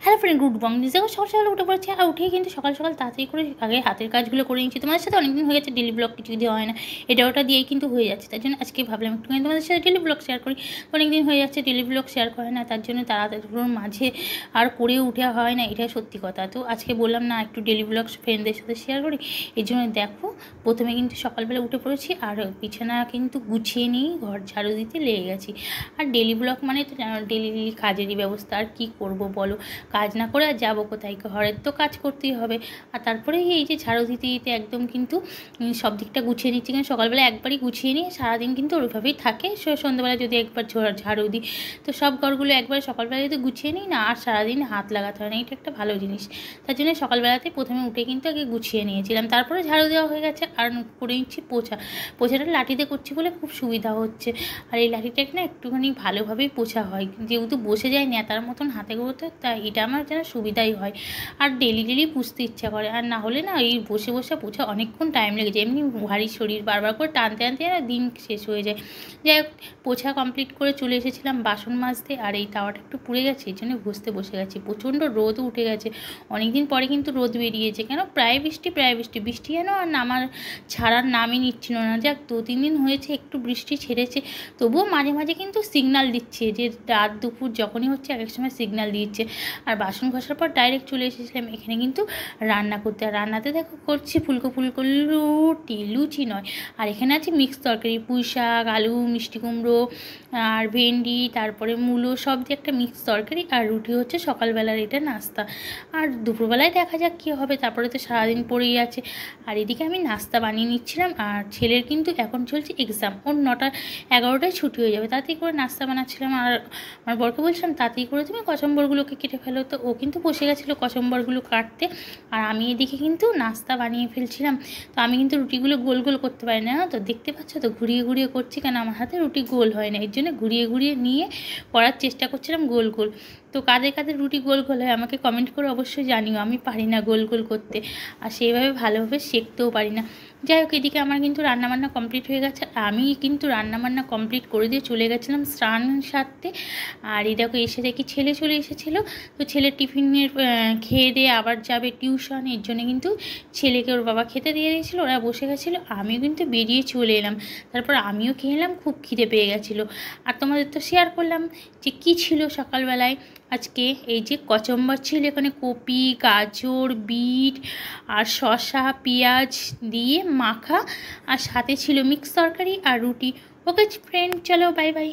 Hello friend, good morning. দেখো সকাল সকাল উঠে পড়েছি, আর উঠেই কিন্তু সকাল সকাল তাড়াতাড়ি করে আগে হাতের কাজগুলো করে নিচ্ছি। তোমাদের সাথে অনেকদিন হয়ে গেছে ডেলি ব্লগ কিছু দেওয়া হয় না, এটা ওটা দিয়েই কিন্তু হয়ে যাচ্ছে। তার জন্য আজকে ভাবলাম একটুখানি তোমাদের সাথে ডেলি ব্লগ শেয়ার করি। অনেকদিন হয়ে যাচ্ছে ডেলি ব্লগ শেয়ার করে না, তার জন্য তাড়াতাড়ির মাঝে আর করে উঠে হয় না, এটা সত্যি কথা। তো আজকে বললাম না একটু ডেলি ব্লগ ফ্রেন্ডদের সাথে শেয়ার করি। এই জন্য দেখো প্রথমে কিন্তু সকালবেলা উঠে পড়েছি, আর বিছানা কিন্তু গুছিয়ে নিয়েই ঘর ঝাড়ু দিতে লেগে গেছি। আর ডেলি ব্লগ মানে তো ডেলি কাজেরই ব্যবস্থা, আর কী করবো বলো, কাজ না করে আর যাবো কোথায়, ঘরের তো কাজ করতেই হবে। আর তারপরে এই যে ঝাড়ু দিতে দিতে একদম কিন্তু সব দিকটা গুছিয়ে নিচ্ছি, কারণ সকালবেলা একবারই গুছিয়ে নিয়ে সারাদিন কিন্তু ওইভাবেই থাকে। সন্ধ্যাবেলা যদি একবার ঝাড়ু দিই তো সব ঘরগুলো একবার সকালবেলা যদি গুছিয়ে নিই না, আর সারাদিন হাত লাগাতে হয় না, এটা একটা ভালো জিনিস। তার জন্য সকালবেলাতে প্রথমে উঠে কিন্তু আগে গুছিয়ে নিয়েছিলাম, তারপরে ঝাড়ু দেওয়া হয়ে গেছে। আর করে নিচ্ছি পোছাটা লাঠিতে করছি বলে খুব সুবিধা হচ্ছে। আর এই লাঠিটাকে না একটুখানি ভালোভাবেই পোছা হয়, যেহেতু বসে যায় নেতার মতন হাতে করতে, তাই এটা আমার যেন সুবিধাই হয়। আর ডেলি পুষতে ইচ্ছা করে, আর না হলে না এই বসে বসে পোছা অনেকক্ষণ টাইম লেগে যায়, এমনি ভারী শরীর বারবার করে টানতে টানতে না দিন শেষ হয়ে যায়। যাই হোক, পোছা কমপ্লিট করে চলে এসেছিলাম বাসন মাজতে, আর এই তাওয়াটা একটু পুড়ে গেছে, এই জন্য ঘষতে বসে গেছি। প্রচণ্ড রোদ উঠে গেছে, অনেকদিন পরে কিন্তু রোদ বেরিয়েছে। কেন প্রায় বৃষ্টি যেন আর আমার ছাড়ার নামই নিচ্ছিল না। যাক 2-3 দিন হয়েছে একটু বৃষ্টি ছেড়েছে, তবুও মাঝে মাঝে কিন্তু সিগনাল দিচ্ছে যে রাত দুপুর যখনই হচ্ছে এক এক সময় সিগনাল দিচ্ছে। আর বাসন ঘষার পর ডাইরেক্ট চলে এসেছিলাম এখানে কিন্তু রান্না করতে। আর রান্নাতে দেখো করছি ফুলকো লুচি নয়, আর এখানে আছে মিক্স তরকারি, পুঁই শাক, আলু, মিষ্টি কুমড়ো আর ভেন্ডি, তারপরে মূলো সব দিয়ে একটা মিক্স তরকারি। আর রুটি হচ্ছে সকালবেলার এটা নাস্তা। আর দুপুরবেলায় দেখা যাক কী হবে, তারপরে তো সারাদিন পড়েই আছে। আর এদিকে আমি নাস্তা বানিয়ে নিচ্ছিলাম, আর ছেলের কিন্তু এখন চলছে এক্সাম, ওর 9টা-11টায় ছুটি হয়ে যাবে, তাতেই করে নাস্তা বানাচ্ছিলাম। আর আমার বরকে বলছিলাম তাতেই করে তুমি কচুম্বরগুলোকে কেটে ফেলো, তো ও কিন্তু বসে গেছিলো কচুম্বরগুলো কাটতে, আর আমি এদিকে কিন্তু নাস্তা বানিয়ে ফেলছিলাম। তো আমি কিন্তু রুটিগুলো গোল গোল করতে পারি না, তো দেখতে পাচ্ছ তো ঘুরিয়ে করছি, কেন আমার হাতে রুটি গোল হয় না, এর জন্য ঘুরিয়ে নিয়ে করার চেষ্টা করছিলাম গোল গোল। তো কাদের রুটি গোল গোল হয় আমাকে কমেন্ট করে অবশ্যই জানিও, আমি পারি না গোল গোল করতে, আর সেইভাবে ভালোভাবে শেখতেও পারি না। যাই হোক, এদিকে আমার কিন্তু রান্নাবান্না কমপ্লিট হয়ে গেছে, আমি কিন্তু রান্নাবান্না কমপ্লিট করে দিয়ে চলে গেছিলাম স্নান সারতে। আর এই দেখো এসে দেখি ছেলে চলে এসেছিলো, তো ছেলের টিফিনের খেয়ে দিয়ে আবার যাবে টিউশন, এর জন্য কিন্তু ছেলেকে ওর বাবা খেতে দিয়ে দিয়েছিলো, ওরা বসে গেছিলো, আমিও কিন্তু বেরিয়ে চলে এলাম। তারপর আমিও খেয়ে এলাম, খুব খিদে পেয়ে গেছিলো। আর তোমাদের তো শেয়ার করলাম যে কী ছিল সকালবেলায়। আজকে এই যে কচুম্বর ছিল, এখানে কপি, গাজর, বিট আর শসা, পেঁয়াজ দিয়ে মাখা, আর সাথে ছিল মিক্স তরকারি আর রুটি। ওকে ফ্রেন্ড, চলো বাই বাই।